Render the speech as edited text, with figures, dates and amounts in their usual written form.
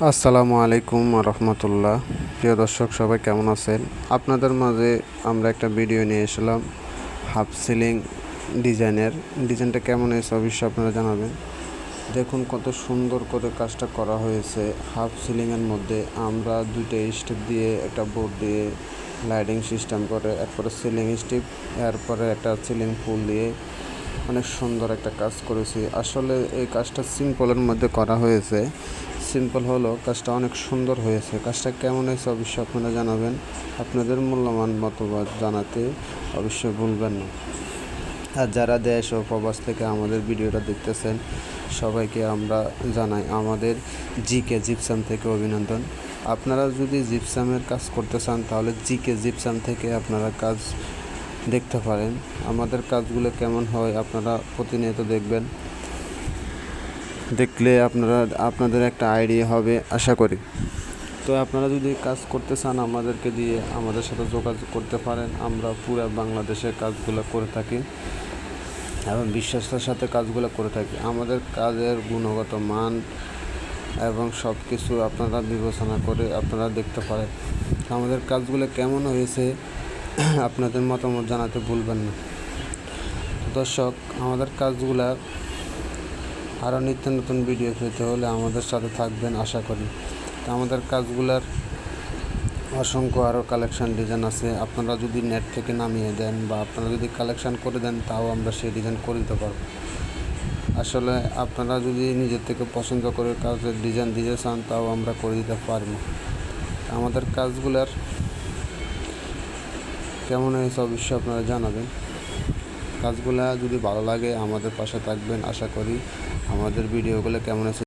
আসসালামু আলাইকুম রহমতুল্লাহ। প্রিয় দর্শক সবাই কেমন আছেন? আপনাদের মাঝে আমরা একটা ভিডিও নিয়ে এসেছিলাম হাফ সিলিং ডিজাইনটা কেমন হয়েছে অবশ্যই আপনারা জানাবেন। দেখুন কত সুন্দর করে কাজটা করা হয়েছে। হাফ সিলিংয়ের মধ্যে আমরা দুইটা স্টেপ দিয়ে একটা বোর্ড দিয়ে লাইটিং সিস্টেম করে এরপরে সিলিং স্টিপ, এরপরে একটা সিলিং ফুল দিয়ে অনেক সুন্দর একটা কাজ করেছি। আসলে এই কাজটা সিম্পলের মধ্যে করা হয়েছে। সিম্পল হলো কাজটা অনেক সুন্দর হয়েছে। কাজটা কেমন হয়েছে অবশ্যই আপনারা জানাবেন। আপনাদের মূল্যবান মতামত জানাতে অবশ্যই ভুলবেন না। আর যারা দেশ ও প্রবাস থেকে আমাদের ভিডিওটা দেখতেছেন সবাইকে আমরা জানাই আমাদের জিকে জিপসাম থেকে অভিনন্দন। আপনারা যদি জিপসামের কাজ করতে চান তাহলে জিকে জিপসাম থেকে আপনারা কাজ দেখতে পারেন। আমাদের কাজগুলো কেমন হয় আপনারা প্রতিনিয়ত দেখবেন, দেখলে আপনাদের একটা আইডিয়া হবে আশা করি। তো আপনারা যদি কাজ করতে চান আমাদেরকে দিয়ে আমাদের সাথে যোগাযোগ করতে পারেন। আমরা পুরো বাংলাদেশের কাজগুলো করে থাকি এবং বিশ্বাসের সাথে কাজগুলো করে থাকি। আমাদের কাজের গুণগত মান এবং সব কিছু আপনারা বিবেচনা করে আপনারা দেখতে পারেন আমাদের কাজগুলো কেমন হয়েছে। আপনাদের মতামত জানাতে ভুলবেন না। দর্শক, আমাদের কাজগুলা আরও নিত্য নতুন ভিডিও পেতে হলে আমাদের সাথে থাকবেন আশা করি। তো আমাদের কাজগুলার অসংখ্য আরও কালেকশান ডিজাইন আছে। আপনারা যদি নেট থেকে নামিয়ে দেন বা আপনারা যদি কালেকশান করে দেন তাও আমরা সেই ডিজাইন করে দিতে পারবো। আসলে আপনারা যদি নিজের থেকে পছন্দ করে কাজের ডিজাইন দিতে চান তাও আমরা করে দিতে পারবো। আমাদের কাজগুলার কেমন হয়েছে অবশ্যই আপনারা জানাবেন। কাজগুলা যদি ভালো লাগে আমাদের পাশে থাকবেন আশা করি। আমাদের ভিডিওগুলো কেমন হয়েছে